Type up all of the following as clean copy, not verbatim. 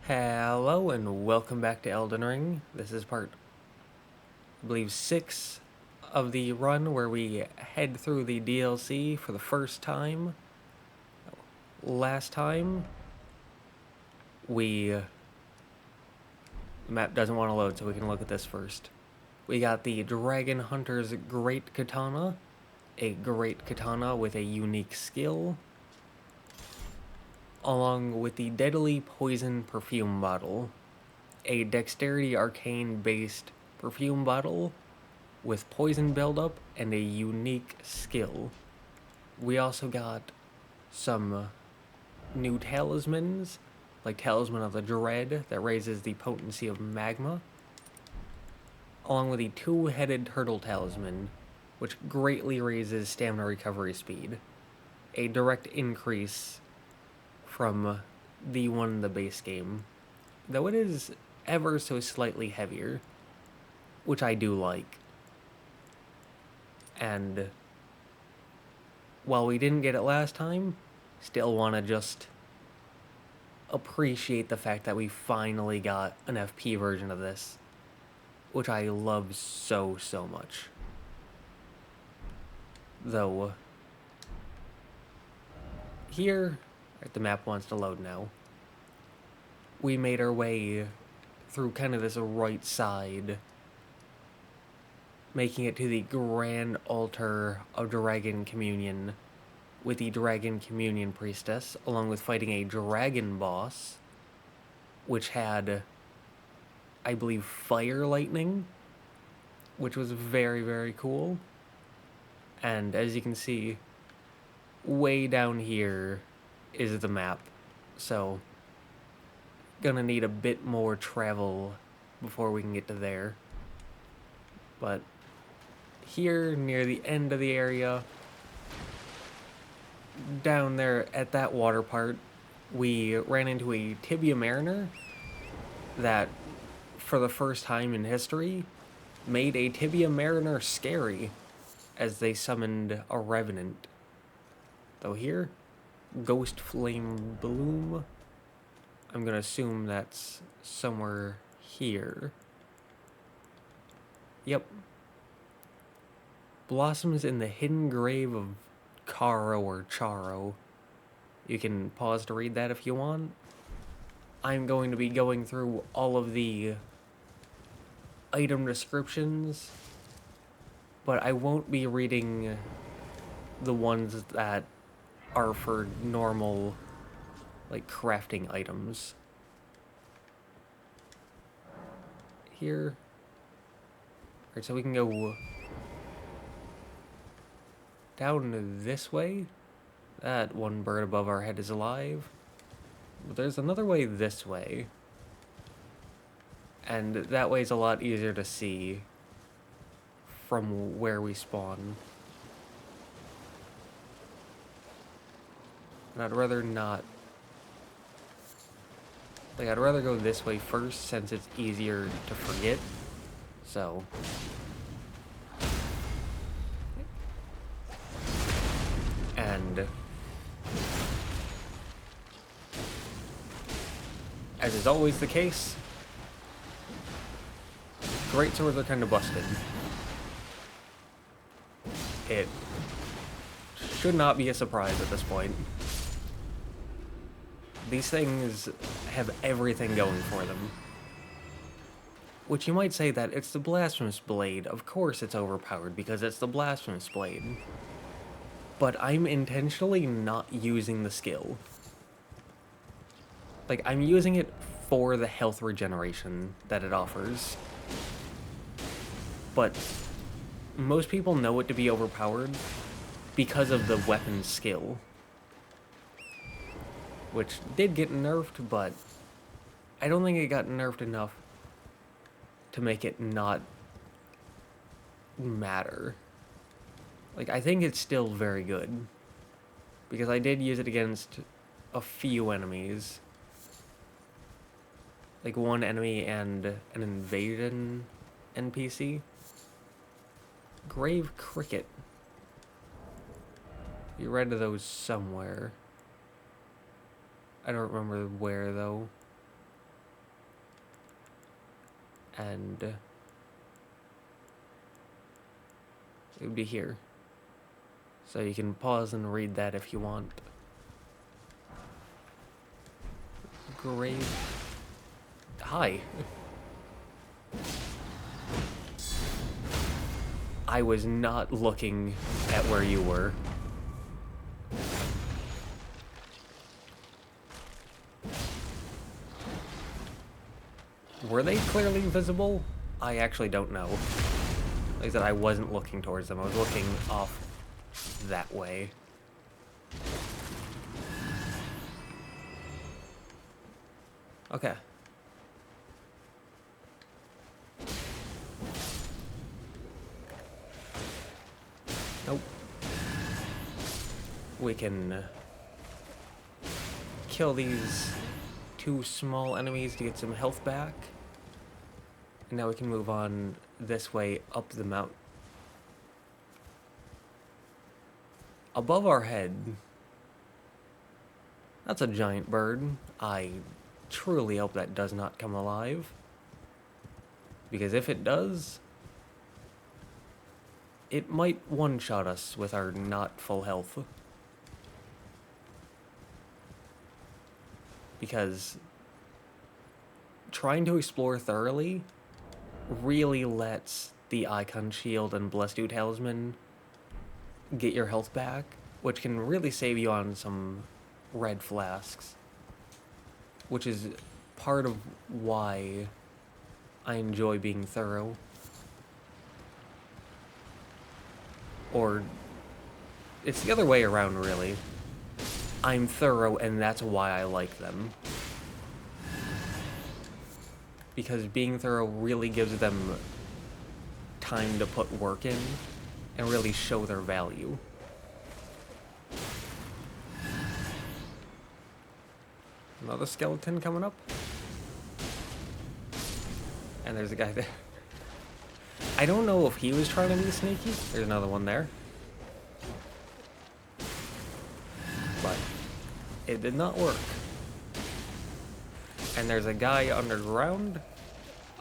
Hello and welcome back to Elden Ring. This is part, I believe, 6 of the run where we head through the DLC for the first time. Last time, the map doesn't want to load, so we can look at this first. We got the Dragon Hunter's Great Katana, a great katana with a unique skill, along with the Deadly Poison Perfume Bottle, a Dexterity Arcane based perfume bottle with poison buildup and a unique skill. We also got some new talismans, like Talisman of the Dread that raises the potency of magma, along with the two-headed turtle talisman, which greatly raises stamina recovery speed, a direct increase from the one in the base game, though it is ever so slightly heavier, which I do like. And while we didn't get it last time, still want to just appreciate the fact that we finally got an FP version of this, which I love so much. Though, here, the map wants to load now. We made our way through kind of this right side, making it to the Grand Altar of Dragon Communion with the Dragon Communion Priestess, along with fighting a dragon boss, which had, I believe, fire lightning, which was very cool. And as you can see, way down here is the map, so gonna need a bit more travel before we can get to there. But here, near the end of the area, down there at that water part, we ran into a Tibia Mariner that, for the first time in history, made a Tibia Mariner scary, as they summoned a Revenant. Though here, Ghost Flame Bloom, I'm gonna assume that's somewhere here. Yep. Blossoms in the hidden grave of Charo or Charo. You can pause to read that if you want. I'm going to be going through all of the item descriptions, but I won't be reading the ones that are for normal, like, crafting items. Here. Alright, so we can go down this way. That one bird above our head is alive. But there's another way this way. And that way's a lot easier to see from where we spawn. And I'd rather not. Like, I'd rather go this way first since it's easier to forget. So. And as is always the case, great swords are kind of busted. It should not be a surprise at this point. These things have everything going for them. Which you might say that it's the Blasphemous Blade. Of course it's overpowered because it's the Blasphemous Blade. But I'm intentionally not using the skill. Like, I'm using it for the health regeneration that it offers. But most people know it to be overpowered because of the weapon skill. Which did get nerfed, but I don't think it got nerfed enough to make it not matter. Like, I think it's still very good, because I did use it against a few enemies. Like, one enemy and an invasion NPC. Grave Cricket. You read of those somewhere. I don't remember where, though. and it would be here. So you can pause and read that if you want. Grave. Hi. I was not looking at where you were. Were they clearly visible? I actually don't know. Like I said, I wasn't looking towards them. I was looking off that way. Okay. Nope. We can kill these two small enemies to get some health back. And now we can move on this way up the mountain. Above our head, that's a giant bird. I truly hope that does not come alive. Because if it does, it might one-shot us with our not full health. Because trying to explore thoroughly really lets the Icon Shield and Blessed Talisman get your health back, which can really save you on some red flasks. Which is part of why I enjoy being thorough. Or, it's the other way around, really. I'm thorough, and that's why I like them. Because being thorough really gives them time to put work in and really show their value. Another skeleton coming up. And there's a guy there. I don't know if he was trying to be sneaky. There's another one there. But it did not work. And there's a guy underground.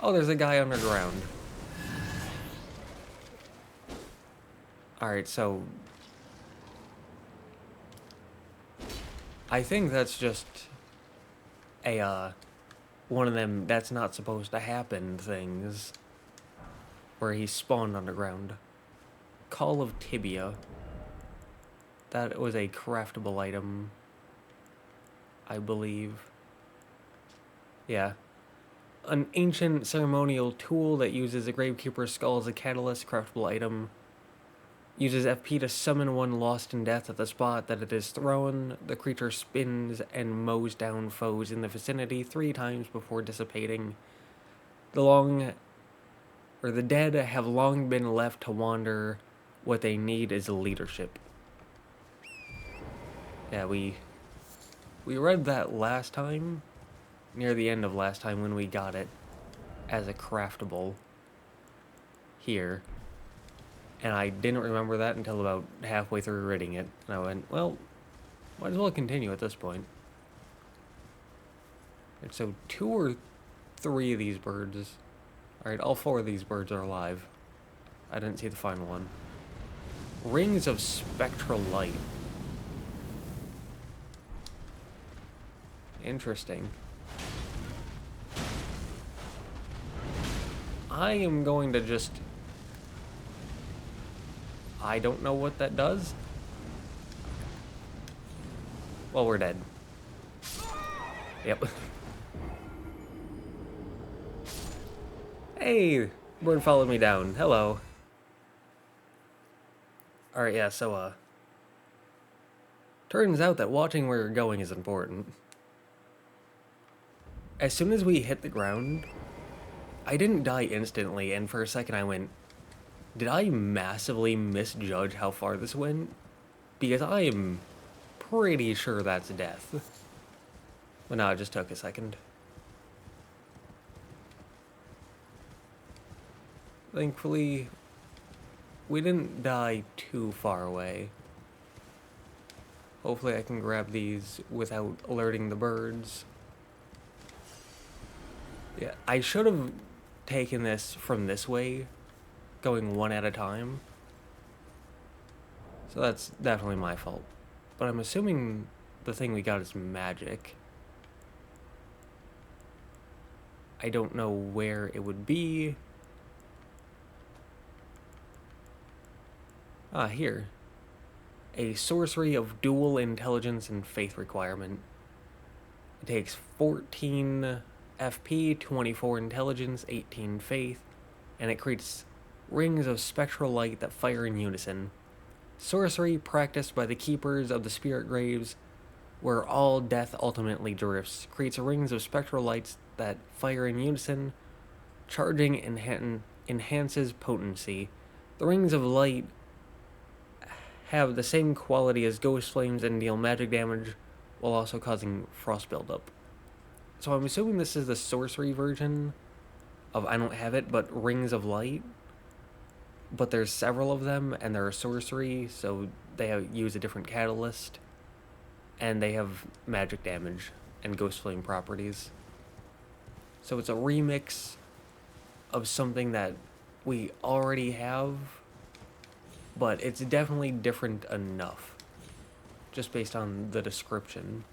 Oh, there's a guy underground. Alright, so I think that's just a, one of them that's not supposed to happen things. Where he spawned underground. Call of Tibia. That was a craftable item, I believe. Yeah. An ancient ceremonial tool that uses a Gravekeeper's skull as a catalyst, craftable item. Uses FP to summon one lost in death at the spot that it is thrown. The creature spins and mows down foes in the vicinity 3 times before dissipating. The dead have long been left to wander. What they need is leadership. Yeah, we read that last time, near the end of last time when we got it as a craftable here. And I didn't remember that until about halfway through reading it. And I went, well, might as well continue at this point. And so 2 or 3 of these birds... Alright, all 4 of these birds are alive. I didn't see the final one. Rings of spectral light. Interesting. I am going to just... I don't know what that does. Well, we're dead. Yep. Hey! Bird followed me down. Hello. Alright, yeah, so, turns out that watching where you're going is important. As soon as we hit the ground, I didn't die instantly, and for a second I went, did I massively misjudge how far this went? Because I am pretty sure that's death. But no, it just took a second. Thankfully, we didn't die too far away. Hopefully I can grab these without alerting the birds. Yeah, I should have taken this from this way, going one at a time. So that's definitely my fault. But I'm assuming the thing we got is magic. I don't know where it would be. Ah, here. A sorcery of dual intelligence and faith requirement. It takes 14 FP, 24 intelligence, 18 faith, and it creates rings of spectral light that fire in unison. Sorcery practiced by the keepers of the spirit graves, where all death ultimately drifts, creates rings of spectral lights that fire in unison. Charging enhances potency. The rings of light have the same quality as ghost flames and deal magic damage while also causing frost buildup. So I'm assuming this is the sorcery version of, I don't have it, but Rings of Light. But there's several of them, and they're a sorcery, so they use a different catalyst. And they have magic damage and ghost flame properties. So it's a remix of something that we already have, but it's definitely different enough, just based on the description.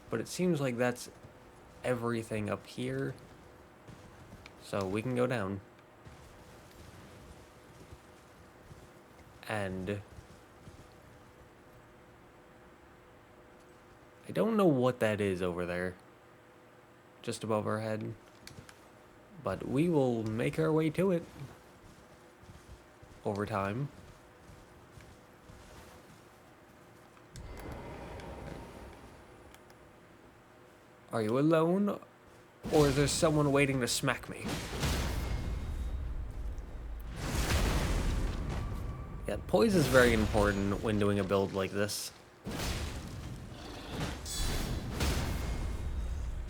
But it seems like that's everything up here, so we can go down. And I don't know what that is over there, just above our head, but we will make our way to it over time. Are you alone, or is there someone waiting to smack me? Yeah, poise is very important when doing a build like this.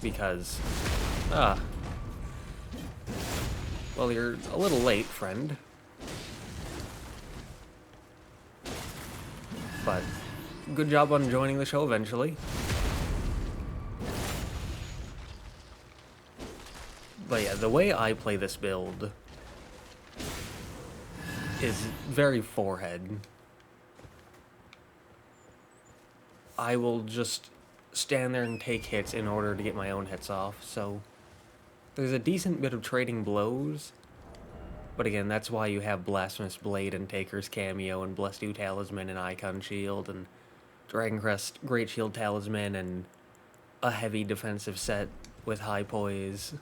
Because, well, you're a little late, friend. But good job on joining the show eventually. But yeah, the way I play this build is very forehead. I will just stand there and take hits in order to get my own hits off, so there's a decent bit of trading blows. But again, that's why you have Blasphemous Blade and Taker's Cameo and Blessed You Talisman and Icon Shield and Dragon Crest Great Shield Talisman and a heavy defensive set with high poise.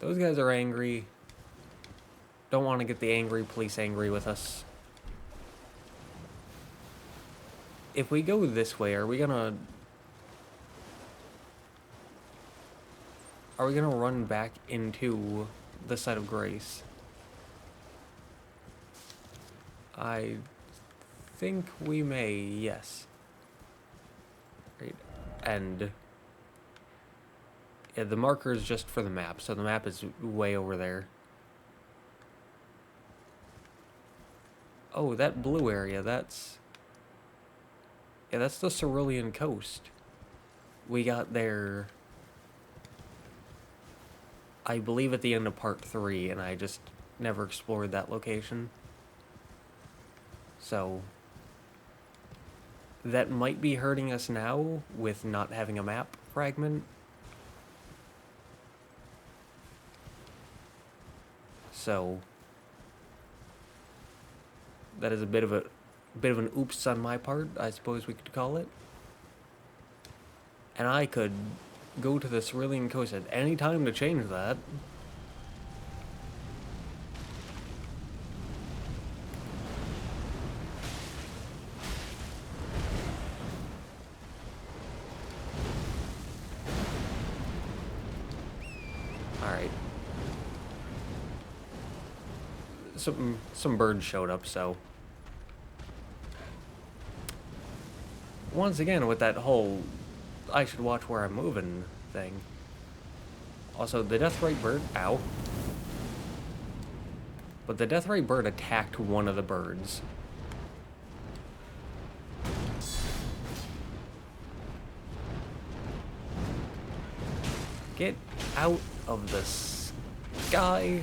Those guys are angry. Don't want to get the angry police angry with us. If we go this way, are we gonna run back into the site of grace? I think we may, yes. Right. And yeah, the marker is just for the map, so the map is way over there. Oh, that blue area, that's... yeah, that's the Cerulean Coast. We got there, I believe, at the end of part 3, and I just never explored that location. So that might be hurting us now with not having a map fragment. So that is a bit of an oops on my part, I suppose we could call it. And I could go to the Cerulean Coast at any time to change that. Alright. Some birds showed up, so once again with that whole I should watch where I'm moving thing. Also, the Deathrite bird, ow. But the Deathrite bird attacked one of the birds. Get out of the sky.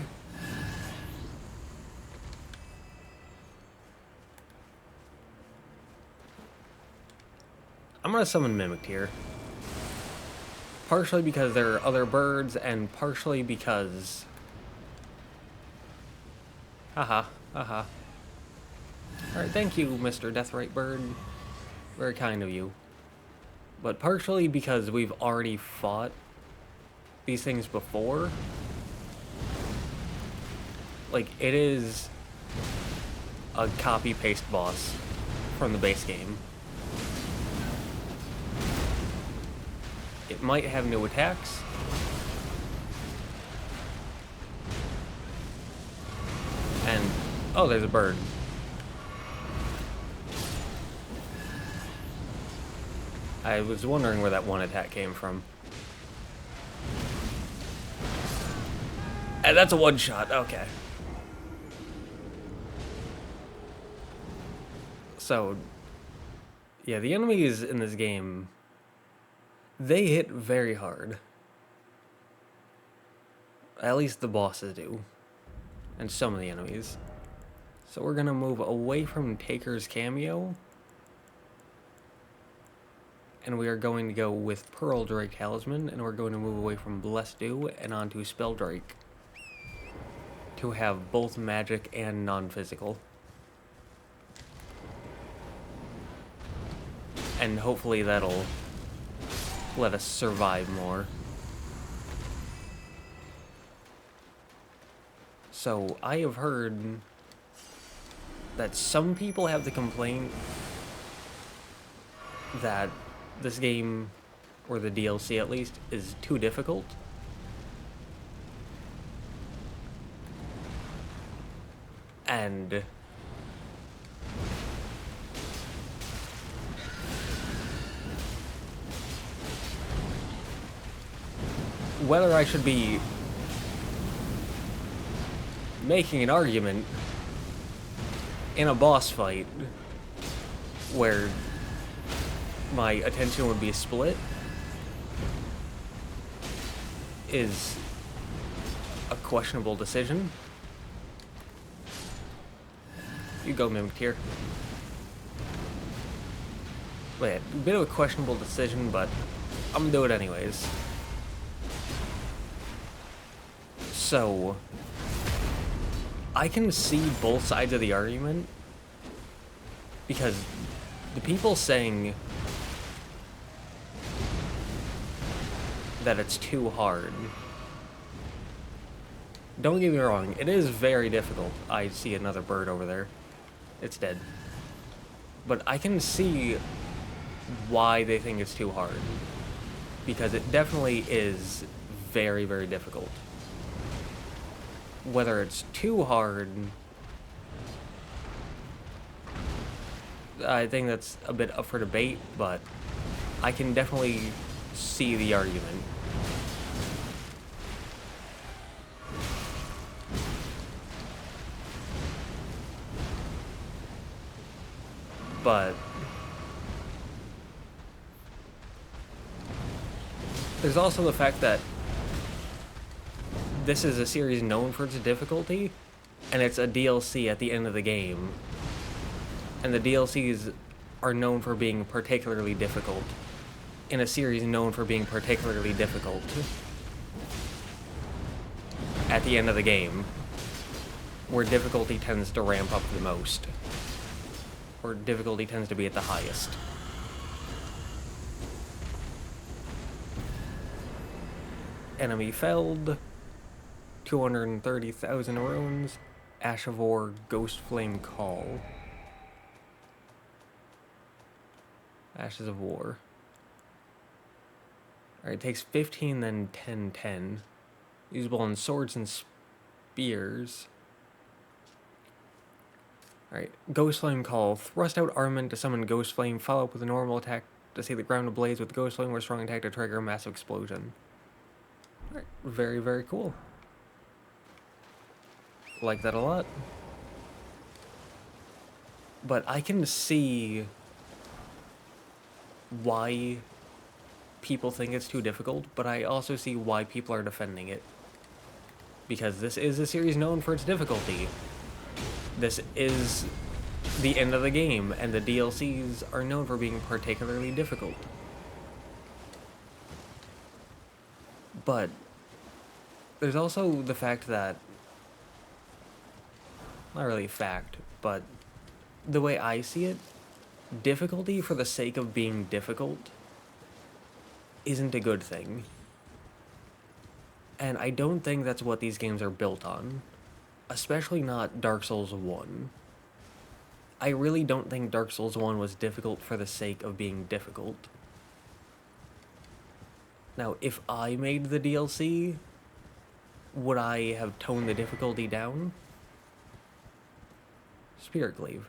I'm gonna summon Mimic here. Partially because there are other birds, and partially because... Haha, haha. Alright, thank you, Mr. Deathrite Bird. Very kind of you. But partially because we've already fought these things before. Like, it is a copy-paste boss from the base game. It might have new attacks. And, oh, there's a bird. I was wondering where that one attack came from. And that's a one-shot, okay. So, yeah, the enemies in this game, they hit very hard. At least the bosses do. And some of the enemies. So we're gonna move away from Taker's cameo. And we are going to go with Pearl Drake Talisman, and we're going to move away from Blessed Dew and onto Spell Drake. To have both magic and non-physical. And hopefully that'll let us survive more. So, I have heard that some people have the complaint that this game, or the DLC at least, is too difficult. And whether I should be making an argument in a boss fight where my attention would be split is a questionable decision. You go, Mimic here. Wait, a bit of a questionable decision, but I'm gonna do it anyways. So, I can see both sides of the argument, because the people saying that it's too hard, don't get me wrong, it is very difficult. I see another bird over there. It's dead. But I can see why they think it's too hard, because it definitely is very, very difficult. Whether it's too hard, I think that's a bit up for debate, but I can definitely see the argument. But there's also the fact that this is a series known for its difficulty, and it's a DLC at the end of the game. And the DLCs are known for being particularly difficult, in a series known for being particularly difficult at the end of the game, where difficulty tends to ramp up the most, or difficulty tends to be at the highest. Enemy felled. 230,000 runes. Ash of War, Ghost Flame Call. Ashes of War. Alright, it takes 15, then 10, 10. Usable on swords and spears. Alright, Ghost Flame Call. Thrust out armament to summon Ghost Flame. Follow up with a normal attack to see the ground ablaze with Ghost Flame, or strong attack to trigger a massive explosion. Alright, very, very cool. Like that a lot. But I can see why people think it's too difficult, but I also see why people are defending it. Because this is a series known for its difficulty. This is the end of the game, and the DLCs are known for being particularly difficult. But there's also the fact that, not really a fact, but the way I see it, difficulty for the sake of being difficult isn't a good thing. And I don't think that's what these games are built on. Especially not Dark Souls 1. I really don't think Dark Souls 1 was difficult for the sake of being difficult. Now, if I made the DLC, would I have toned the difficulty down? Spirit Glaive.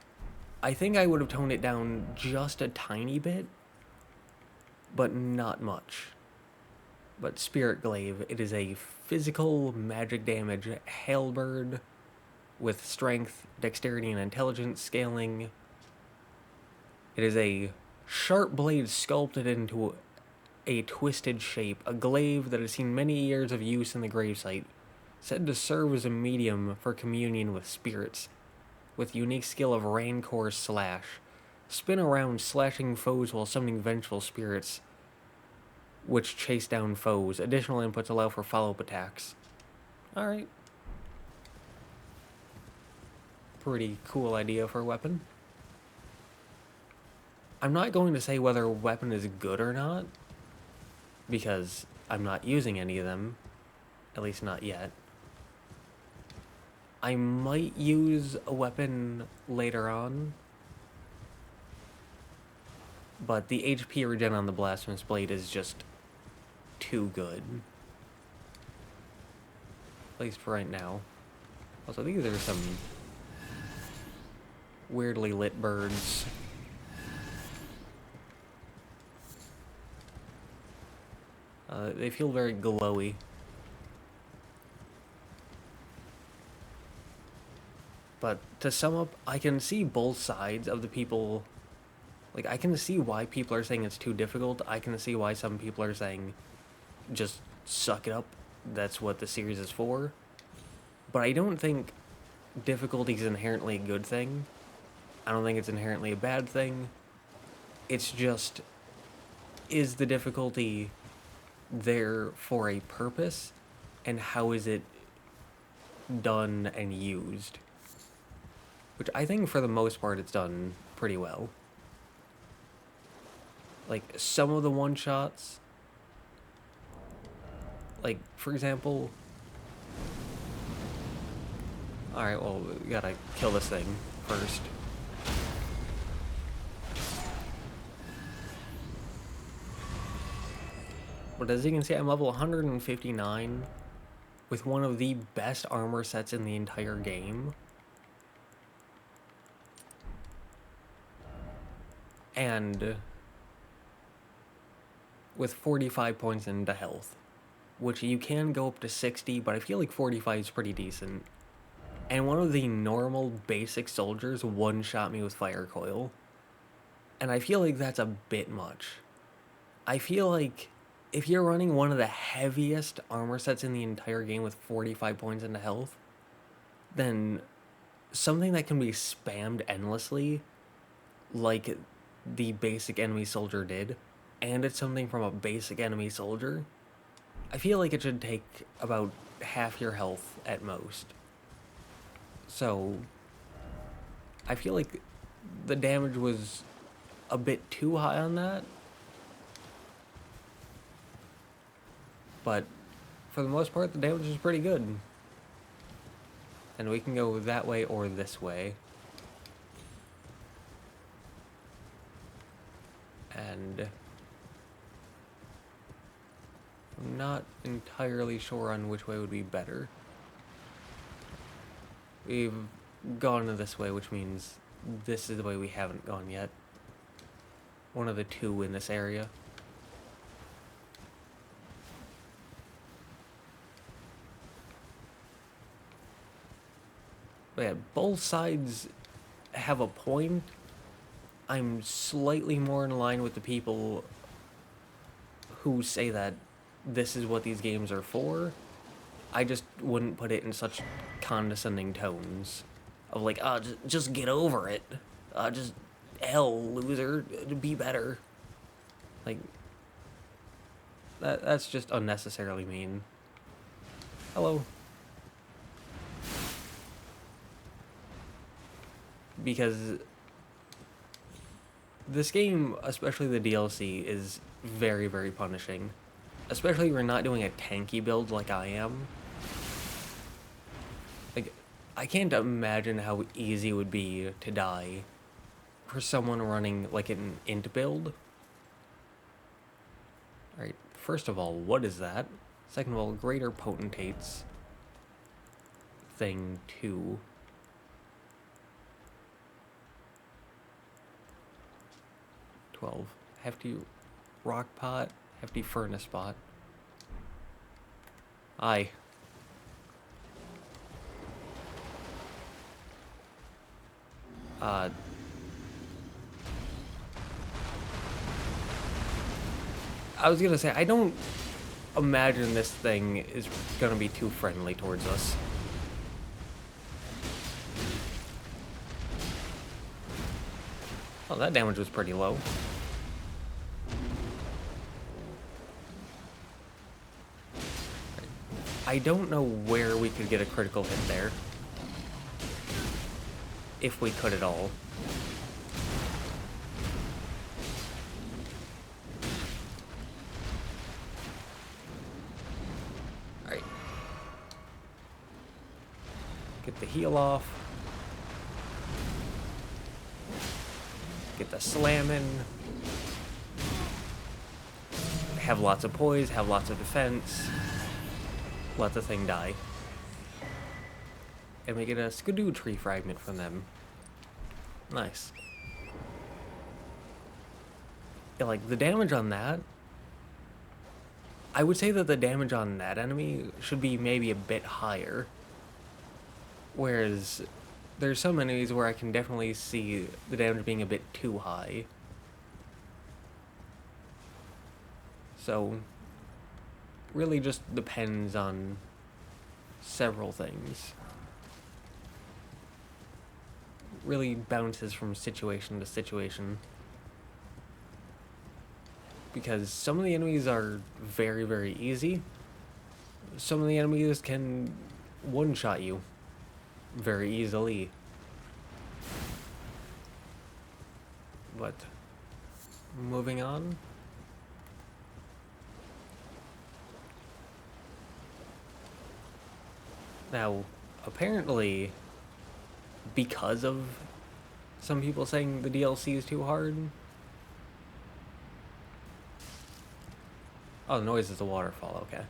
I think I would have toned it down just a tiny bit, but not much. But Spirit Glaive, it is a physical magic damage halberd with strength, dexterity, and intelligence scaling. It is a sharp blade sculpted into a twisted shape, a glaive that has seen many years of use in the gravesite, said to serve as a medium for communion with spirits, with unique skill of Rancor Slash. Spin around, slashing foes while summoning vengeful spirits, which chase down foes. Additional inputs allow for follow-up attacks. Alright. Pretty cool idea for a weapon. I'm not going to say whether a weapon is good or not, because I'm not using any of them, at least not yet. I might use a weapon later on, but the HP regen on the Blasphemous Blade is just too good. At least for right now. Also, these are some weirdly lit birds. They feel very glowy. But to sum up, I can see both sides of the people. Like, I can see why people are saying it's too difficult. I can see why some people are saying, just suck it up. That's what the series is for. But I don't think difficulty is inherently a good thing. I don't think it's inherently a bad thing. It's just, is the difficulty there for a purpose, and how is it done and used? Which I think for the most part it's done pretty well. Like, some of the one-shots, like, for example... Alright, well, we gotta kill this thing first. But as you can see, I'm level 159 with one of the best armor sets in the entire game. And with 45 points into health, which you can go up to 60, but I feel like 45 is pretty decent. And one of the normal basic soldiers one-shot me with Fire Coil. And I feel like that's a bit much. I feel like if you're running one of the heaviest armor sets in the entire game with 45 points into health, then something that can be spammed endlessly, like the basic enemy soldier did, and it's something from a basic enemy soldier, I feel like it should take about half your health at most. So, I feel like the damage was a bit too high on that. But for the most part, the damage is pretty good. And we can go that way or this way. And I'm not entirely sure on which way would be better. We've gone this way, which means this is the way we haven't gone yet. One of the two in this area. But yeah, both sides have a point. I'm slightly more in line with the people who say that this is what these games are for, I just wouldn't put it in such condescending tones of like, ah, oh, just get over it. Just hell, loser, be better. Like, that's just unnecessarily mean. Hello. Because this game, especially the DLC, is very, very punishing. Especially if you're not doing a tanky build like I am. Like, I can't imagine how easy it would be to die for someone running like an int build. Alright, first of all, what is that? Second of all, greater potentates. Thing 2. Hefty rock pot, hefty furnace pot. Aye. I was gonna say, I don't imagine this thing is gonna be too friendly towards us. Oh, that damage was pretty low. I don't know where we could get a critical hit there. If we could at all. Alright. Get the heal off. Get the slamming. Have lots of poise, have lots of defense. Let the thing die. And we get a skidoo tree fragment from them. Nice. Yeah, like, the damage on that... I would say that the damage on that enemy should be maybe a bit higher. Whereas, there's some enemies where I can definitely see the damage being a bit too high. So, really just depends on several things. Really bounces from situation to situation. Because some of the enemies are very, very easy. Some of the enemies can one-shot you very easily. But, moving on. Now, apparently, because of some people saying the DLC is too hard... Oh, the noise is a waterfall, okay.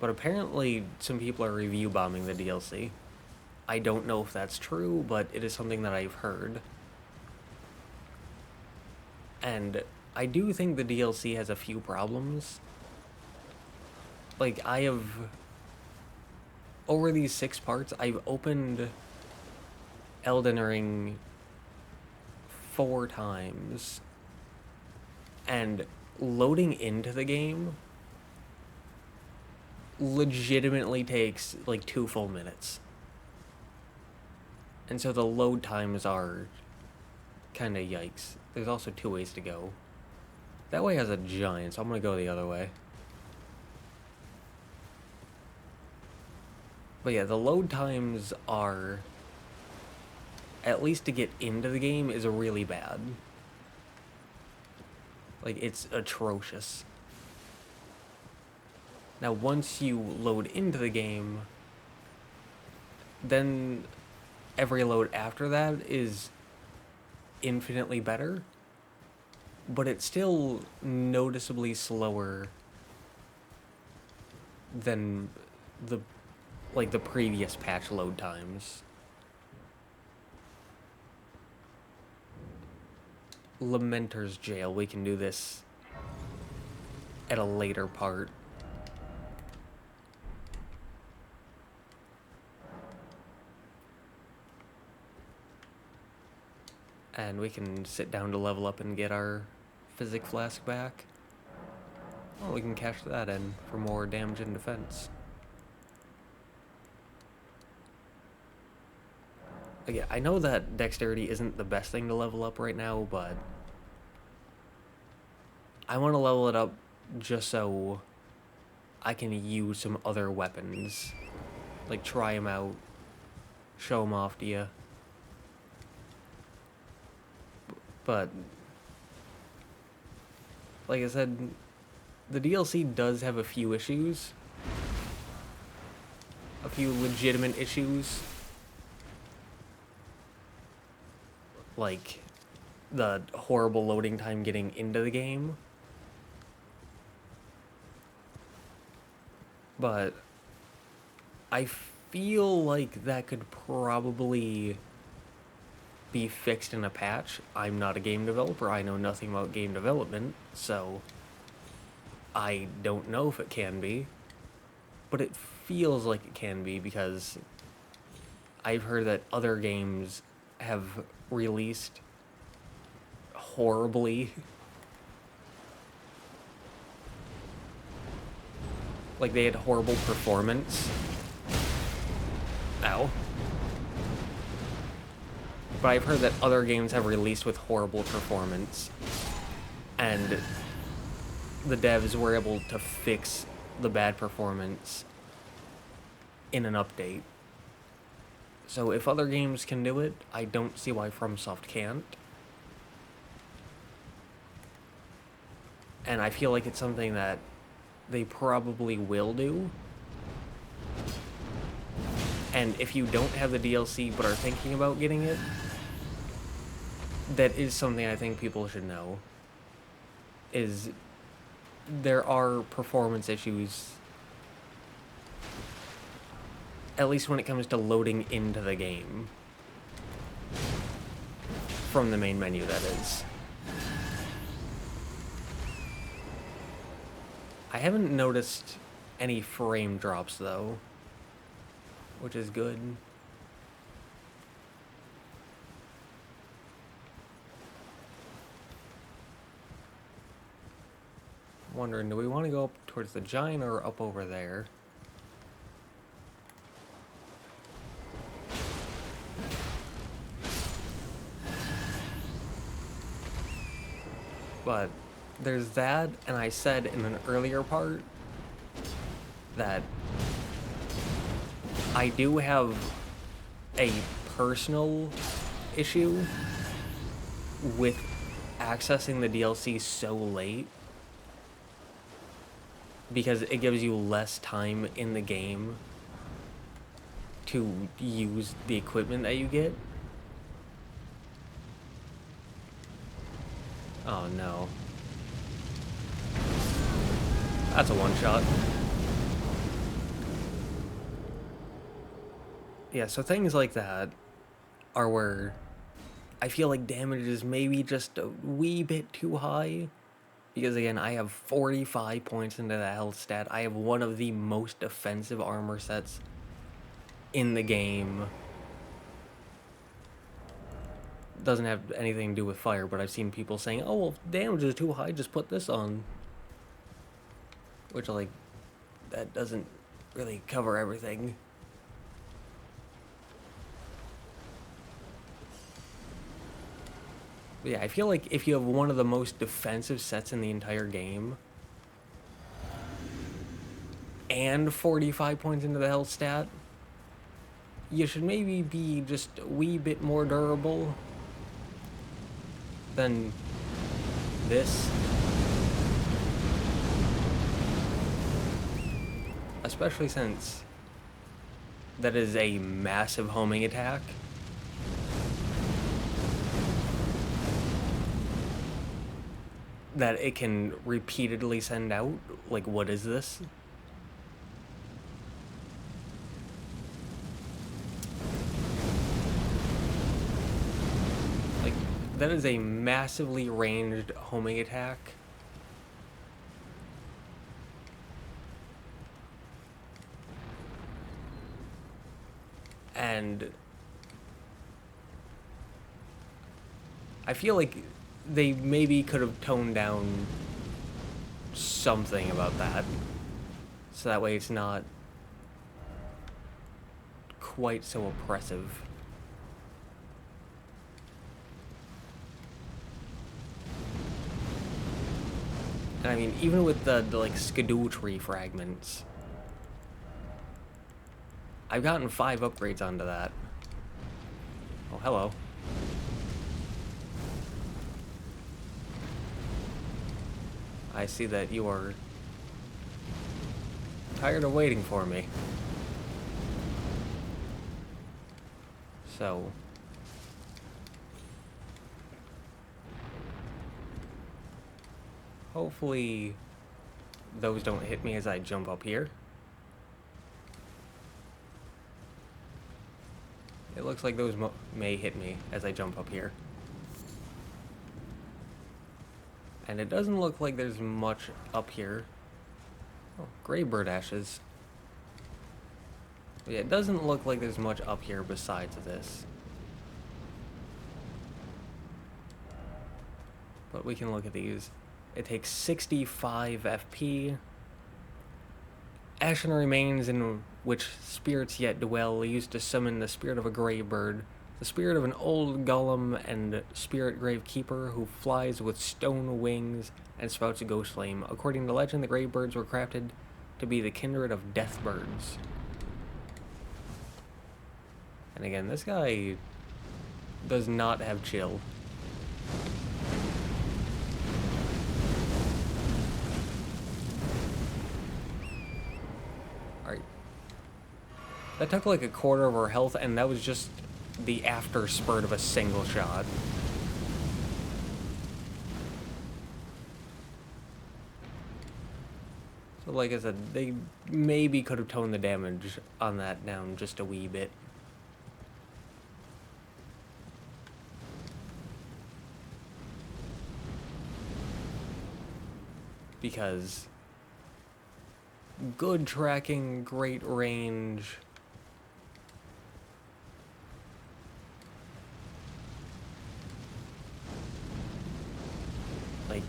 But apparently, some people are review bombing the DLC. I don't know if that's true, but it is something that I've heard. And I do think the DLC has a few problems. Like, I have... Over these 6 parts, I've opened Elden Ring 4 times. And loading into the game legitimately takes like 2 full minutes. And so the load times are kind of yikes. There's also 2 ways to go. That way has a giant, so I'm gonna go the other way. But yeah, the load times are, at least to get into the game, is really bad. Like, it's atrocious. Now, once you load into the game, then every load after that is infinitely better, but it's still noticeably slower than the previous patch load times. Lamenter's jail, we can do this at a later part. And we can sit down to level up and get our physic flask back. Oh, we can cash that in for more damage and defense. Again, I know that dexterity isn't the best thing to level up right now, but I want to level it up just so I can use some other weapons. Like, try them out, show them off to you. But, like I said, the DLC does have a few issues. A few legitimate issues. Like, the horrible loading time getting into the game. But I feel like that could probably be fixed in a patch. I'm not a game developer. I know nothing about game development, so I don't know if it can be. But it feels like it can be because I've heard that other games have released horribly. Like, they had horrible performance. Ow. But I've heard that other games have released with horrible performance. And the devs were able to fix the bad performance in an update. So if other games can do it, I don't see why FromSoft can't. And I feel like it's something that they probably will do. And if you don't have the DLC but are thinking about getting it, that is something I think people should know. Is there are performance issues, at least when it comes to loading into the game. From the main menu, that is. I haven't noticed any frame drops, though, which is good. I'm wondering, do we want to go up towards the giant or up over there? But there's that, and I said in an earlier part that I do have a personal issue with accessing the DLC so late, because it gives you less time in the game to use the equipment that you get. Oh no. That's a one-shot. Yeah, so things like that are where I feel like damage is maybe just a wee bit too high. Because again, I have 45 points into the health stat. I have one of the most defensive armor sets in the game. Doesn't have anything to do with fire, but I've seen people saying, oh, well, damage is too high, just put this on. Which, like, that doesn't really cover everything. But yeah, I feel like if you have one of the most defensive sets in the entire game, and 45 points into the health stat, you should maybe be just a wee bit more durable than this. Especially since that is a massive homing attack. That it can repeatedly send out. Like, what is this? Like, that is a massively ranged homing attack. And I feel like they maybe could have toned down something about that. So that way it's not quite so oppressive. And I mean, even with the like skidoo tree fragments, I've gotten 5 upgrades onto that. Oh, hello. I see that you are tired of waiting for me. So... hopefully those don't hit me as I jump up here. It looks like those may hit me as I jump up here. And it doesn't look like there's much up here. Oh, gray bird ashes. Yeah, it doesn't look like there's much up here besides this. But we can look at these. It takes 65 FP. Ashen remains in which spirits yet dwell, used to summon the spirit of a gray bird, the spirit of an old golem and spirit grave keeper who flies with stone wings and spouts a ghost flame. According to legend, the gray birds were crafted to be the kindred of death birds. And again, this guy does not have chill. Alright. That took like a quarter of our health, and that was just the after spurt of a single shot. So like I said, they maybe could have toned the damage on that down just a wee bit. Because good tracking, great range. Like,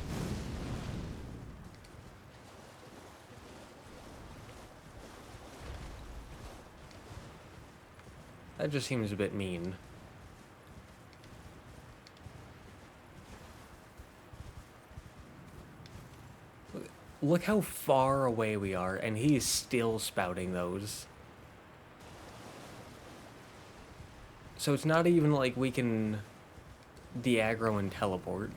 that just seems a bit mean. Look how far away we are, and he is still spouting those. So it's not even like we can de-aggro and teleport.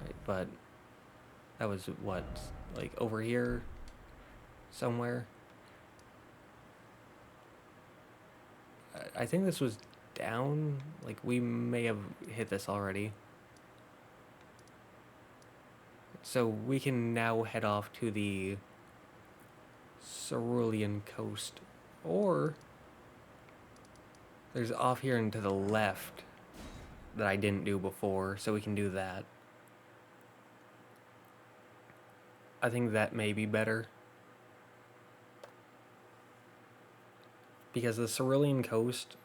Right, but that was, what, like over here somewhere? I think this was down. Like, we may have hit this already. So we can now head off to the Cerulean Coast. Or there's off here and to the left that I didn't do before, so we can do that. I think that may be better. Because the Cerulean Coast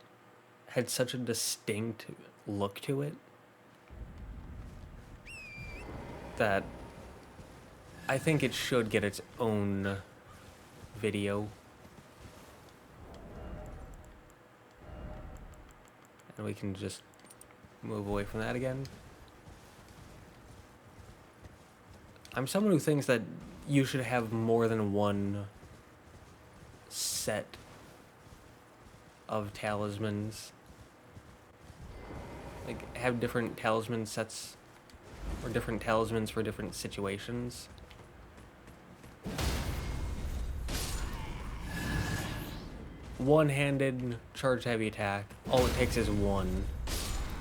had such a distinct look to it that I think it should get its own video. And we can just move away from that again. I'm someone who thinks that you should have more than one set of talismans. Like, have different talisman sets or different talismans for different situations. One-handed charged heavy attack. All it takes is one,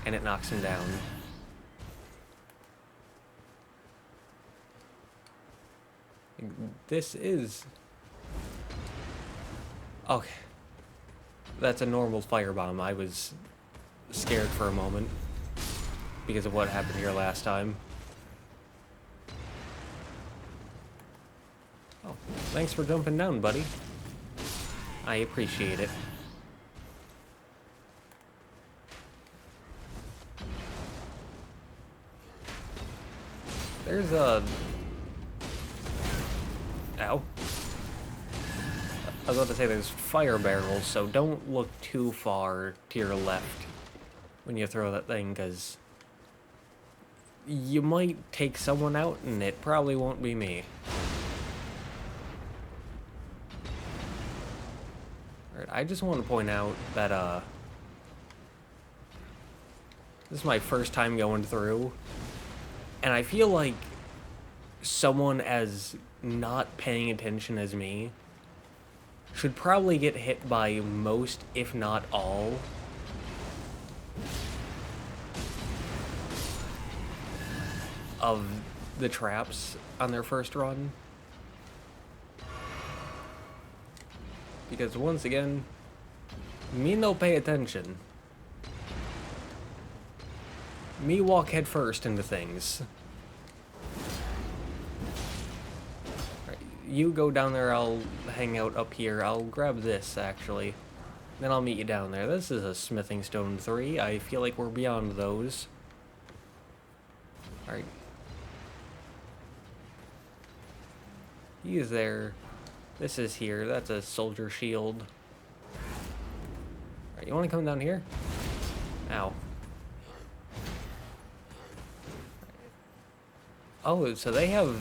and it knocks him down. This is... okay. That's a normal firebomb. I was scared for a moment because of what happened here last time. Oh, thanks for jumping down, buddy. I appreciate it. There's a... Ow. I was about to say there's fire barrels, so don't look too far to your left when you throw that thing, because you might take someone out, and it probably won't be me. Alright, I just want to point out that, this is my first time going through, and I feel like someone as not paying attention as me should probably get hit by most, if not all, of the traps on their first run. Because once again, me no pay attention. Me walk head first into things. You go down there, I'll hang out up here. I'll grab this, actually. Then I'll meet you down there. This is a smithing stone 3. I feel like we're beyond those. Alright. He is there. This is here. That's a soldier shield. Alright, you want to come down here? Ow. Oh, so they have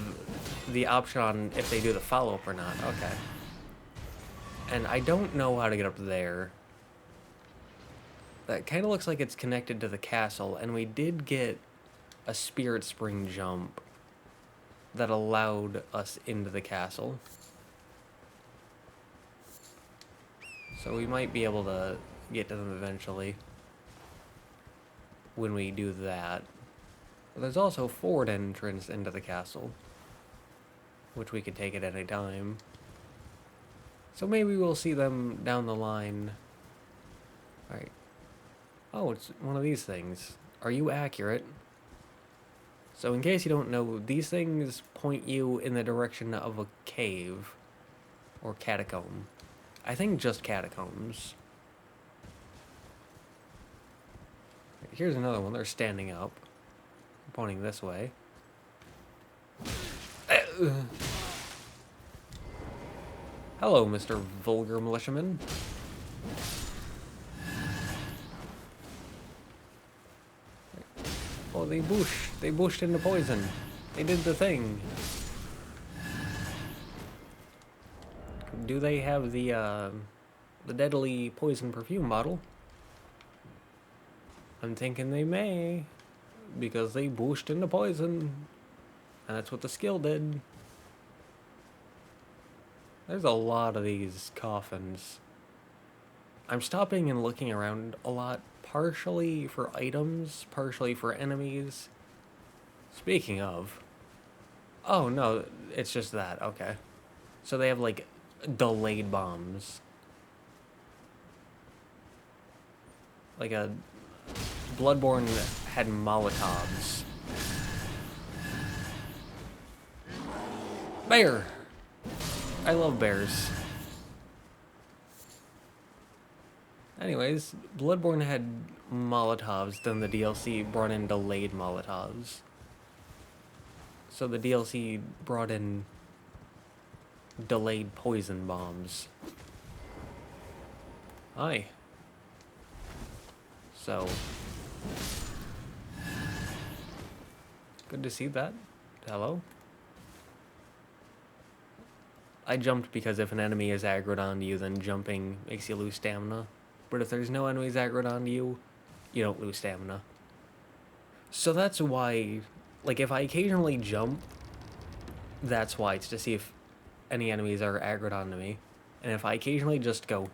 the option on if they do the follow-up or not. Okay. And I don't know how to get up there. That kind of looks like it's connected to the castle, and we did get a spirit spring jump that allowed us into the castle. So we might be able to get to them eventually when we do that. But there's also a forward entrance into the castle, which we could take at any time. So maybe we'll see them down the line. Alright. Oh, it's one of these things. Are you accurate? So in case you don't know, these things point you in the direction of a cave. Or catacomb. I think just catacombs. Here's another one. They're standing up. Pointing this way. Hello, Mr. Vulgar Militiaman. Oh, they bushed into poison. They did the thing. Do they have the deadly poison perfume bottle? I'm thinking they may, because they bushed into poison, and that's what the skill did. There's a lot of these coffins. I'm stopping and looking around a lot, partially for items, partially for enemies. Speaking of... Oh, no, it's just that. Okay. So they have, like, delayed bombs. Like a... Bloodborne had Molotovs. Bear! I love bears. Anyways, Bloodborne had Molotovs, then the DLC brought in delayed Molotovs. So the DLC brought in delayed poison bombs. Hi. So... Good to see that. Hello? I jumped because if an enemy is aggroed onto you, then jumping makes you lose stamina. But if there's no enemies aggroed onto you, you don't lose stamina. So that's why, like, if I occasionally jump, that's why. It's to see if any enemies are aggroed onto me. And if I occasionally just go,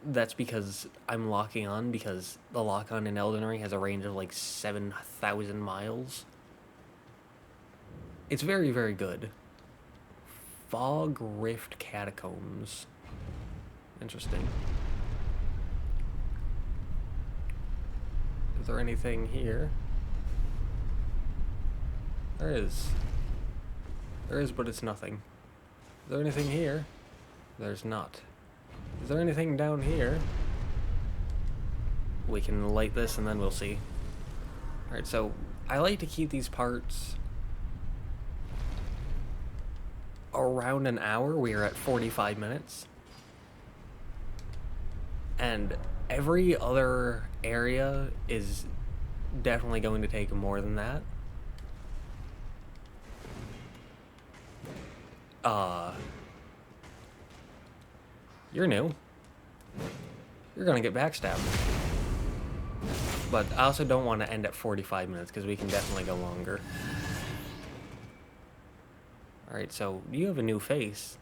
that's because I'm locking on, because the lock-on in Elden Ring has a range of, like, 7,000 miles. It's very, very good. Fog Rift Catacombs. Interesting. Is there anything here? There is. There is, but it's nothing. Is there anything here? There's not. Is there anything down here? We can light this and then we'll see. Alright, so I like to keep these parts around an hour. We are at 45 minutes. And every other area is definitely going to take more than that. You're new. You're gonna get backstabbed. But I also don't want to end at 45 minutes, because we can definitely go longer. Alright, so you have a new face.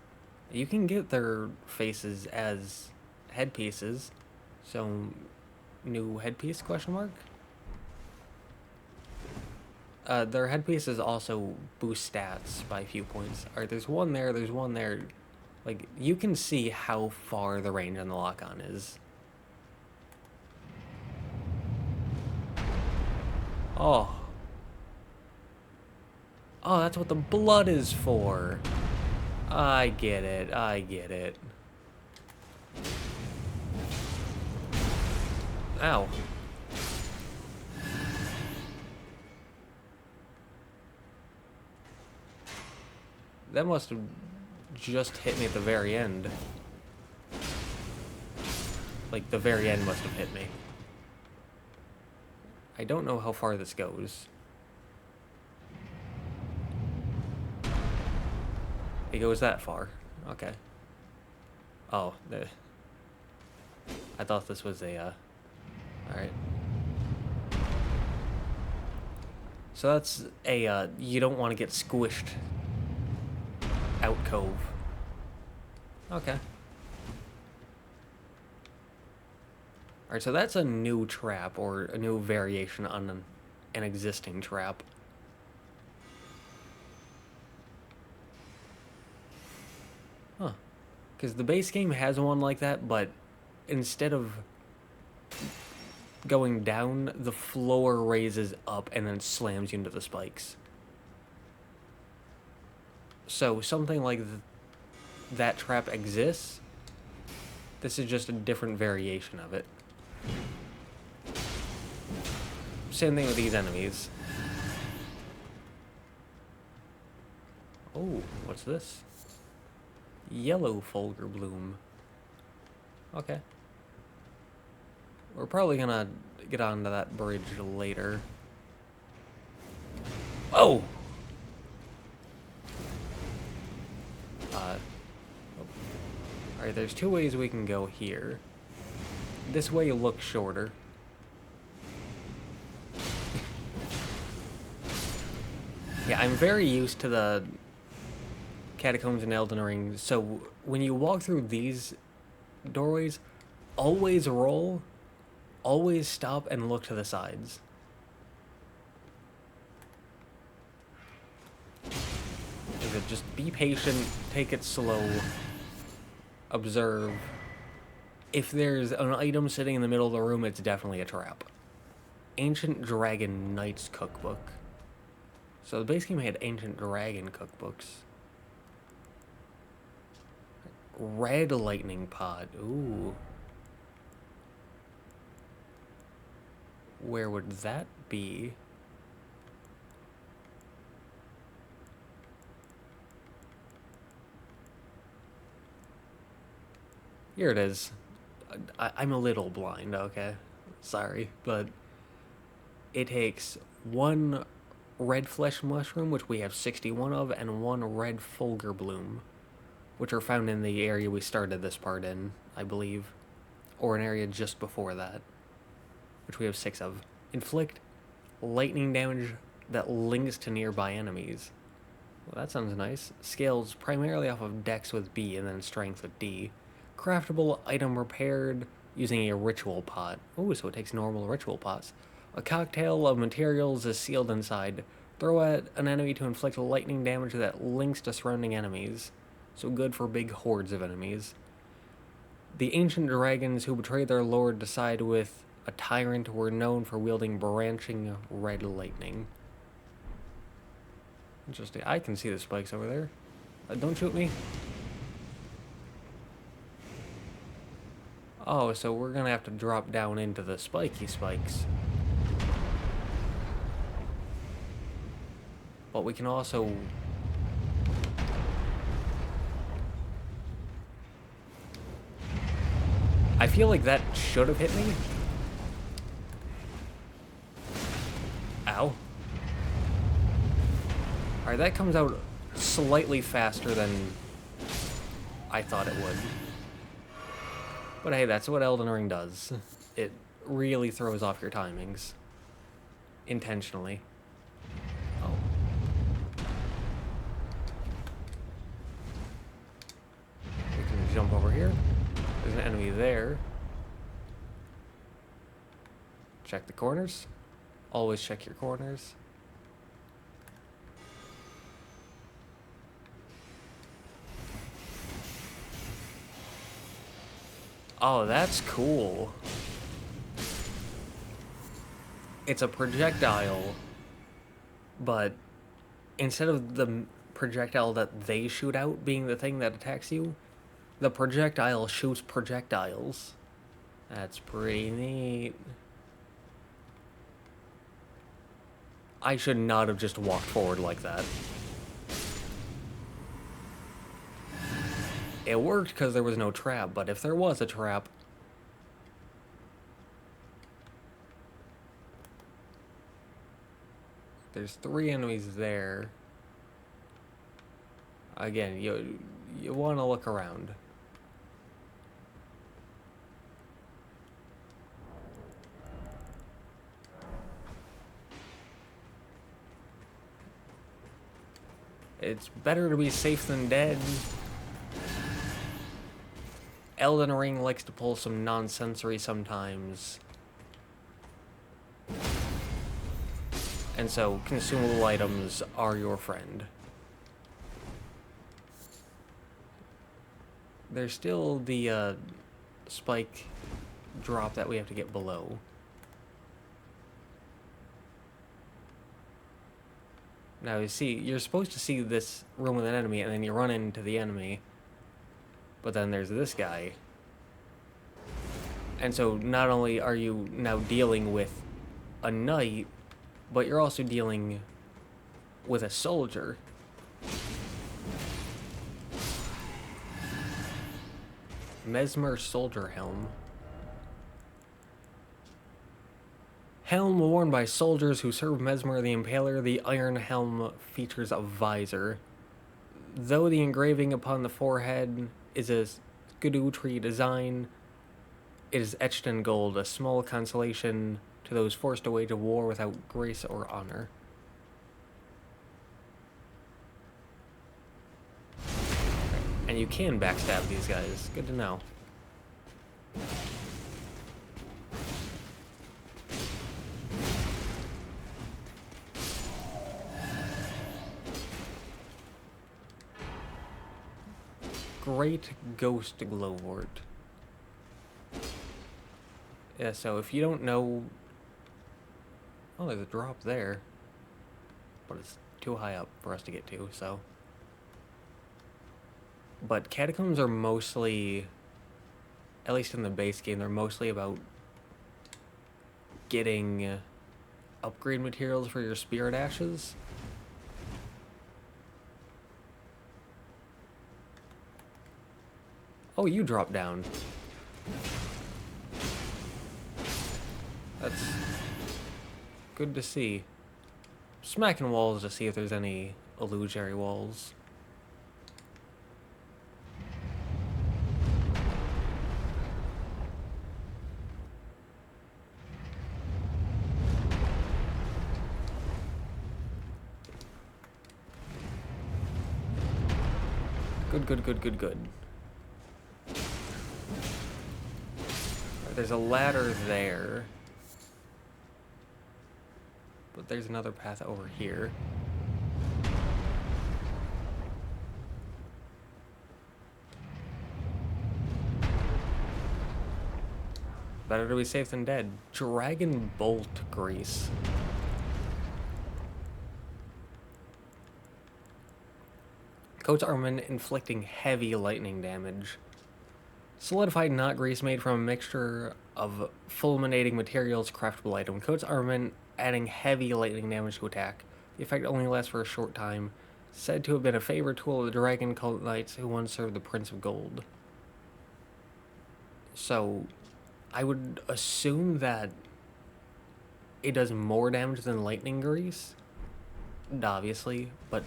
You can get their faces as headpieces. So, new headpiece, question mark? Their headpieces also boost stats by a few points. Alright, there's one there, there's one there. Like, you can see how far the range on the lock-on is. Oh. Oh, that's what the blood is for. I get it, I get it. Ow. That must have just hit me at the very end. Like, the very end must have hit me. I don't know how far this goes. It goes that far. Okay. Oh, I thought this was a, alright. So that's a, you don't want to get squished alcove. Okay. Alright, so that's a new trap, or a new variation on an existing trap. Huh. Because the base game has one like that, but instead of going down, the floor raises up and then slams you into the spikes. So something like that trap exists. This is just a different variation of it. Same thing with these enemies. Oh, what's this? Yellow Fulgur Bloom. Okay. We're probably gonna get onto that bridge later. Oh! Alright, there's two ways we can go here. This way looks shorter. Yeah, I'm very used to the catacombs in Elden Ring, so when you walk through these doorways, always roll, always stop and look to the sides. Just be patient, take it slow, observe. If there's an item sitting in the middle of the room, it's definitely a trap. Ancient Dragon Knight's Cookbook. So the base game had Ancient Dragon cookbooks. Red Lightning Pod. Ooh. Where would that be? Here it is. I'm a little blind, okay? Sorry, but it takes one red flesh mushroom, which we have 61 of, and one red Fulgur Bloom, which are found in the area we started this part in, I believe, or an area just before that, which we have 6 of. Inflict lightning damage that links to nearby enemies. Well, that sounds nice. Scales primarily off of Dex with B and then Strength with D. Craftable item repaired using a ritual pot. Ooh, so it takes normal ritual pots. A cocktail of materials is sealed inside. Throw at an enemy to inflict lightning damage that links to surrounding enemies. So good for big hordes of enemies. The ancient dragons who betrayed their lord to side with a tyrant were known for wielding branching red lightning. Interesting. I can see the spikes over there. Don't shoot me. Oh, so we're gonna have to drop down into the spiky spikes. But we can also I feel like that should have hit me. Ow. Alright, that comes out slightly faster than I thought it would. But hey, that's what Elden Ring does. It really throws off your timings. Intentionally. Oh. We can jump over here. There's an enemy there. Check the corners. Always check your corners. Oh, that's cool. It's a projectile, but instead of the projectile that they shoot out being the thing that attacks you, the projectile shoots projectiles. That's pretty neat. I should not have just walked forward like that. It worked because there was no trap, but if there was a trap... There's 3 enemies there. Again, you want to look around. It's better to be safe than dead. Elden Ring likes to pull some nonsensory sometimes. And so, consumable items are your friend. There's still the spike drop that we have to get below. Now you see, you're supposed to see this room with an enemy, and then you run into the enemy. But then there's this guy. And so not only are you now dealing with a knight, but you're also dealing with a soldier. Mesmer Soldier Helm. Helm worn by soldiers who serve Mesmer the Impaler, the iron helm features a visor. Though the engraving upon the forehead is a Erdtree design, it is etched in gold, a small consolation to those forced to wage a war without grace or honor. And you can backstab these guys. Good to know. Great Ghost Glowwort. Yeah, so if you don't know... Oh, there's a drop there. But it's too high up for us to get to, so... But catacombs are mostly... At least in the base game, they're mostly about... getting... upgrade materials for your spirit ashes. Oh, you dropped down. That's good to see. Smacking walls to see if there's any illusionary walls. Good. There's a ladder there. But there's another path over here. Better to be safe than dead. Dragon Bolt Grease. Coats armament inflicting heavy lightning damage. Solidified knot grease made from a mixture of fulminating materials, craftable item. Coats armament adding heavy lightning damage to attack. The effect only lasts for a short time. Said to have been a favorite tool of the dragon cult knights who once served the Prince of Gold. So I would assume that it does more damage than lightning grease, obviously, but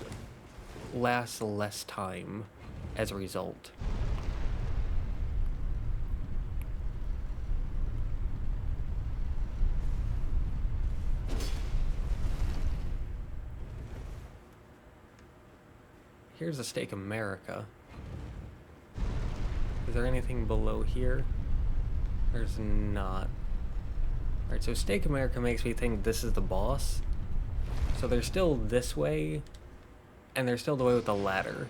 lasts less time as a result. Here's a Steak America. Is there anything below here? There's not. Alright, so Steak America makes me think this is the boss. So they're still this way, and they're still the way with the ladder.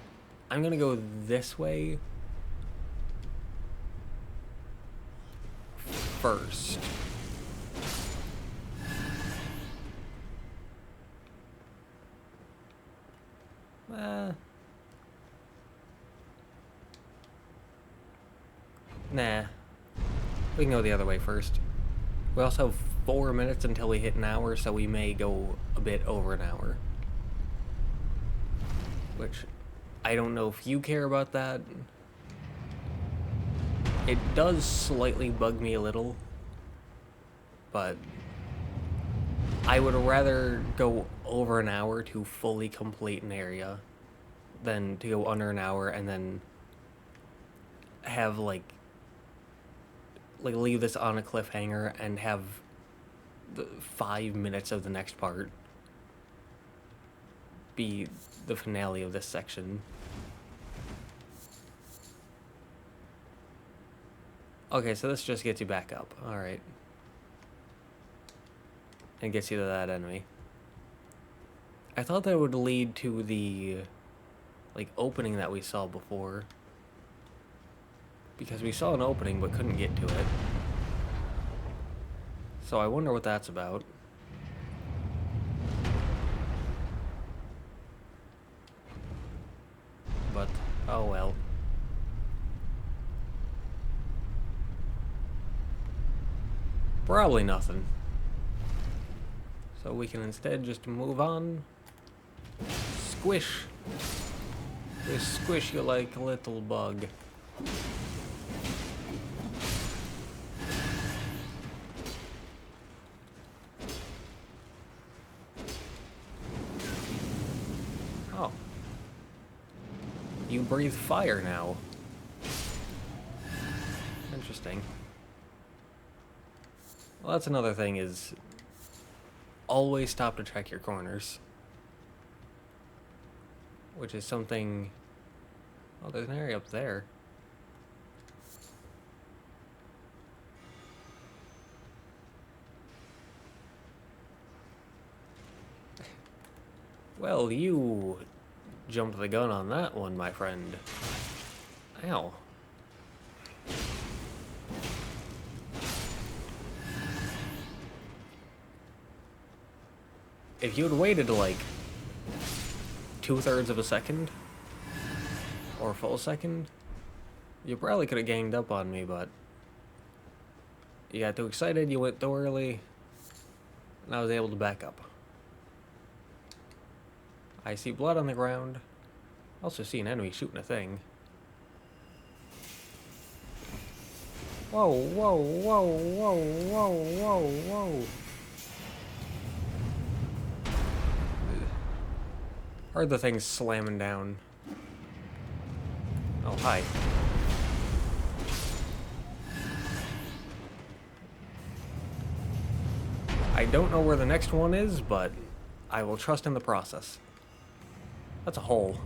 I'm gonna go this way first. Nah. We can go the other way first. We also have 4 minutes until we hit an hour, so we may go a bit over an hour. Which, I don't know if you care about that. It does slightly bug me a little, but I would rather go over an hour to fully complete an area than to go under an hour and then have like leave this on a cliffhanger and have the 5 minutes of the next part be the finale of this section. Okay, so this just gets you back up. Alright. And gets you to that enemy. I thought that would lead to the like opening that we saw before. Because we saw an opening but couldn't get to it. So I wonder what that's about. But, oh well. Probably nothing. So we can instead just move on. Squish. Just squish you like a little bug. Oh. You breathe fire now. Interesting. Well, that's another thing is always stop to check your corners. Which is something... Oh, there's an area up there. Well, you jumped the gun on that one, my friend. Ow. If you had waited like 2/3 of a second or a full second, you probably could have ganged up on me, but you got too excited, you went too early, and I was able to back up. I see blood on the ground. Also see an enemy shooting a thing. Whoa, whoa, whoa, whoa, whoa, whoa, whoa. Heard the thing slamming down. Oh, hi. I don't know where the next one is, but I will trust in the process. That's a hole.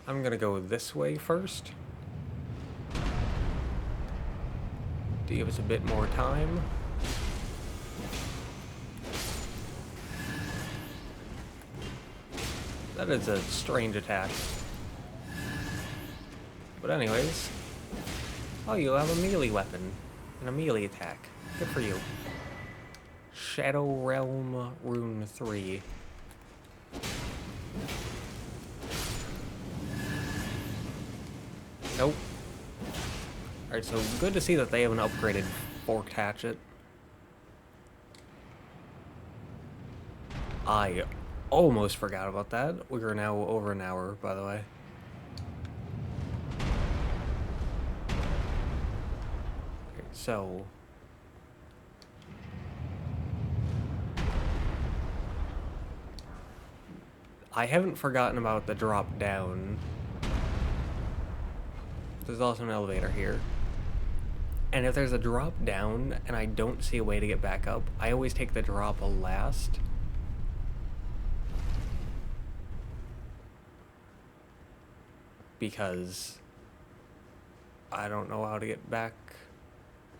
I'm gonna go this way first. To give us a bit more time. That is a strange attack. But anyways. Oh, you have a melee weapon. And a melee attack. Good for you. Shadow Realm Rune 3. Nope. Alright, so good to see that they have an upgraded forked hatchet. I almost forgot about that. We are now over an hour, by the way. Okay, so... I haven't forgotten about the drop down. There's also an elevator here. And if there's a drop down and I don't see a way to get back up, I always take the drop last. Because I don't know how to get back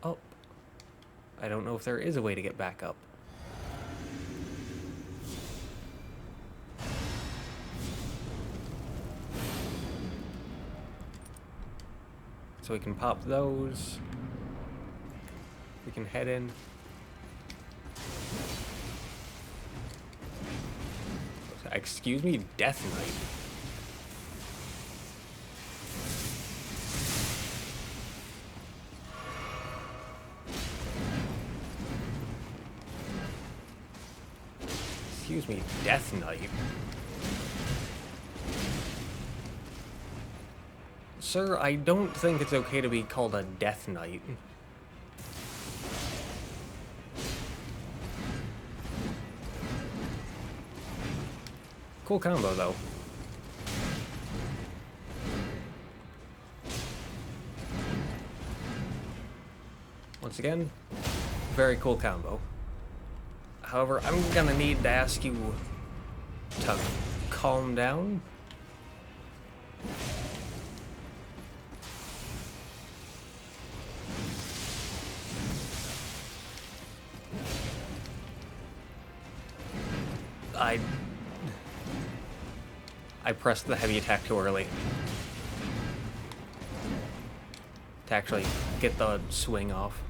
up. I don't know if there is a way to get back up. So we can pop those. We can head in. Excuse me, Death Knight. Excuse me, Death Knight. Sir, I don't think it's okay to be called a Death Knight. Cool combo, though. Once again, very cool combo. However, I'm gonna need to ask you to calm down. I pressed the heavy attack too early to actually get the swing off.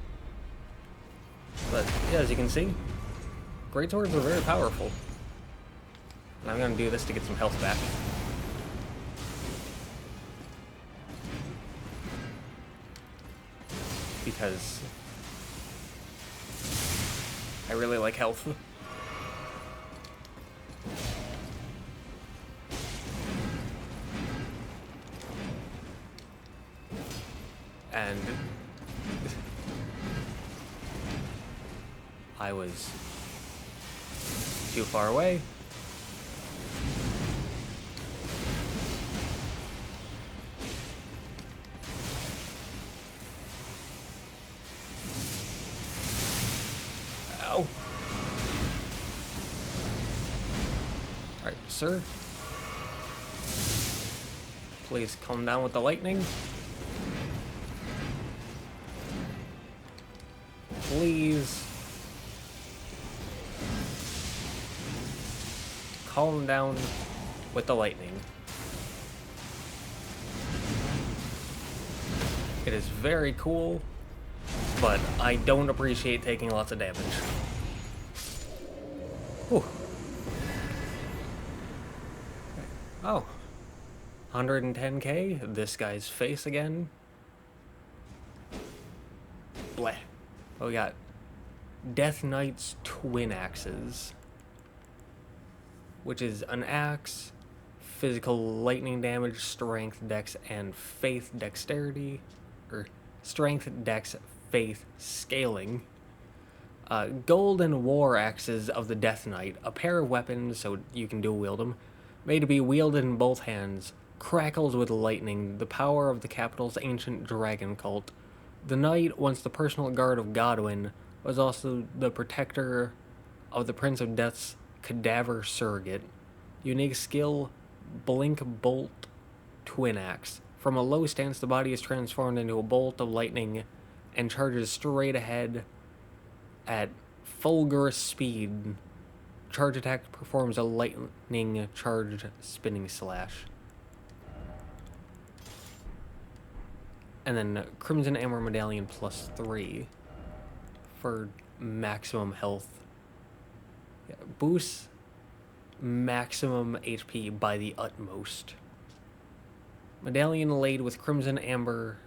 But yeah, as you can see, great swords are very powerful. And I'm gonna do this to get some health back. Because I really like health. And I was too far away. Ow. Alright, sir. Please calm down with the lightning. Please calm down with the lightning. It is very cool, but I don't appreciate taking lots of damage. Whew. Oh, 110k, this guy's face again. Bleh. Oh, we got Death Knight's Twin Axes, which is an axe, physical lightning damage, strength, dex, and faith dexterity, or strength, dex, faith scaling. Golden war axes of the Death Knight, a pair of weapons so you can dual wield them, made to be wielded in both hands, crackles with lightning, the power of the capital's ancient dragon cult. The knight, once the personal guard of Godwin, was also the protector of the Prince of Death's cadaver surrogate. Unique skill, Blink Bolt Twin Axe. From a low stance, the body is transformed into a bolt of lightning and charges straight ahead at fulgurous speed. Charge attack performs a lightning charged spinning slash. And then Crimson Amber Medallion +3 for maximum health. Yeah, boosts maximum HP by the utmost. Medallion laid with Crimson Amber...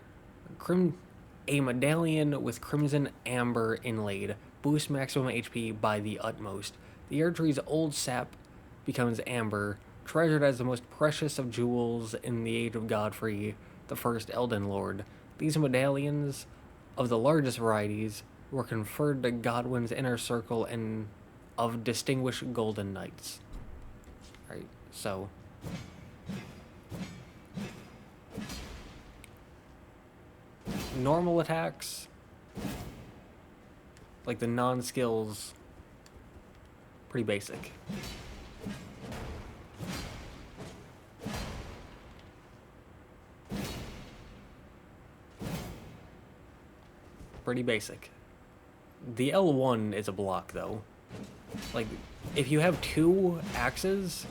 A medallion with Crimson Amber inlaid. Boosts maximum HP by the utmost. The Erdtree's old sap becomes amber, treasured as the most precious of jewels in the age of Godfrey, the first Elden Lord. These medallions, of the largest varieties, were conferred to Godwin's inner circle and of distinguished golden knights. Right, so normal attacks, like the non-skills, pretty basic. Pretty basic. The L1 is a block, though. Like, if you have two axes,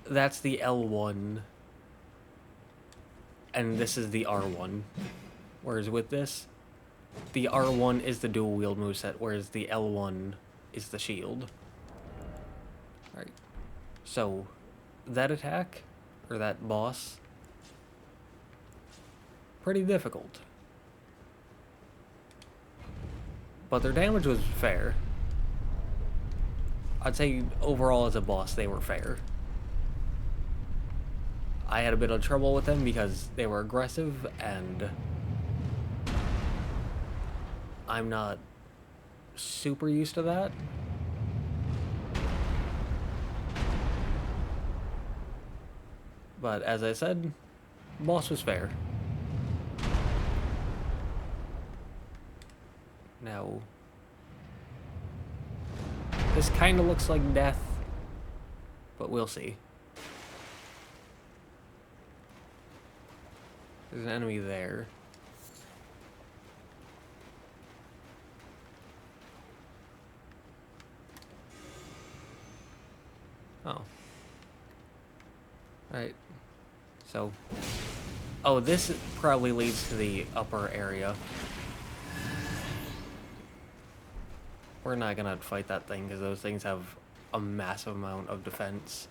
that's the L1, and this is the R1. Whereas with this, the R1 is the dual wield moveset, whereas the L1 is the shield. Alright, so that attack, or that boss, pretty difficult. But their damage was fair. I'd say overall as a boss, they were fair. I had a bit of trouble with them because they were aggressive, and I'm not super used to that. But as I said, boss was fair. Now, this kind of looks like death, but we'll see. There's an enemy there. Oh. Alright. So. Oh, this probably leads to the upper area. We're not gonna fight that thing because those things have a massive amount of defense.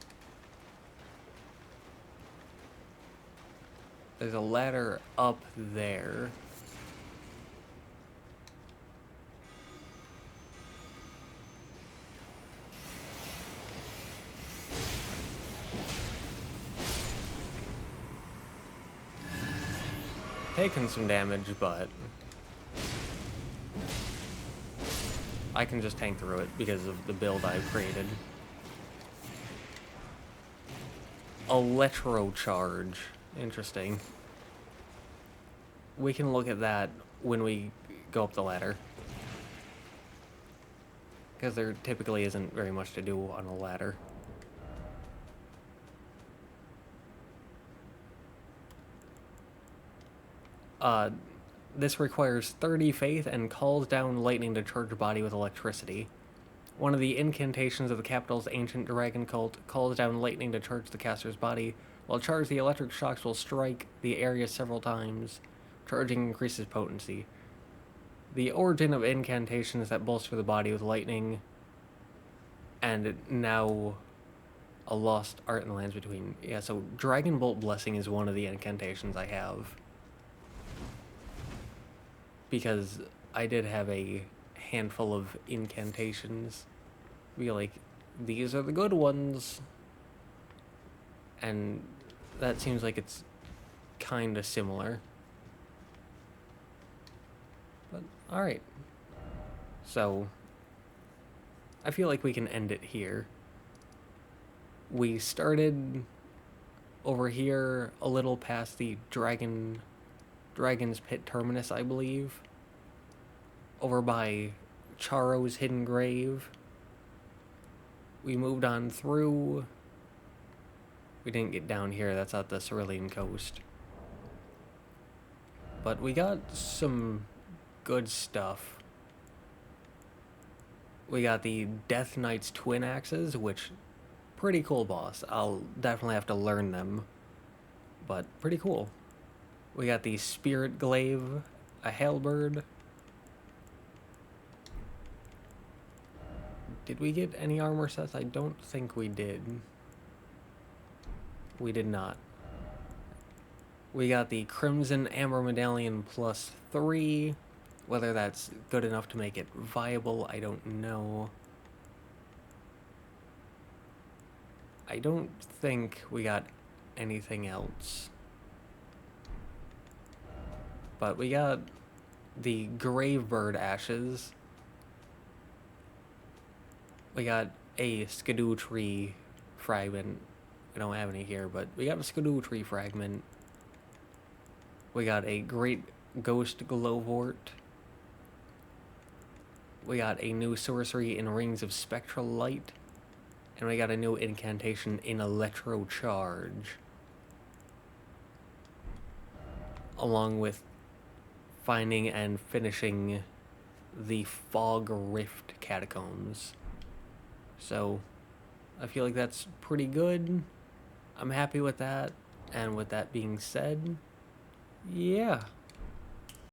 There's a ladder up there. Taking some damage, but I can just tank through it because of the build I've created. Electro charge. Interesting. We can look at that when we go up the ladder, because there typically isn't very much to do on a ladder. This requires 30 faith and calls down lightning to charge a body with electricity. One of the incantations of the capital's ancient dragon cult calls down lightning to charge the caster's body. While charged, the electric shocks will strike the area several times. Charging increases potency. The origin of incantations that bolster the body with lightning, and now a lost art in the lands between. Yeah, so Dragon Bolt Blessing is one of the incantations I have, because I did have a handful of incantations. Be like, these are the good ones, and that seems like it's kind of similar. But alright, so I feel like we can end it here. We started over here a little past the Dragon's Pit Terminus, I believe, over by Charo's hidden grave. We moved on through. We didn't get down here, that's at the Cerulean coast. But we got some good stuff. We got the Death Knight's twin axes, which, pretty cool boss. I'll definitely have to learn them, but pretty cool. We got the Spirit Glaive, a halberd. Did we get any armor sets? I don't think we did. We did not. We got the Crimson Amber Medallion +3. Whether that's good enough to make it viable, I don't know. I don't think we got anything else. But we got the Gravebird Ashes. We got a Skidoo Tree fragment. We don't have any here, but we got a Skidoo Tree fragment. We got a Great Ghost Glowvort. We got a new sorcery in Rings of Spectral Light. And we got a new incantation in Electro Charge. Along with finding and finishing the Fog Rift Catacombs. So, I feel like that's pretty good. I'm happy with that. And with that being said, yeah.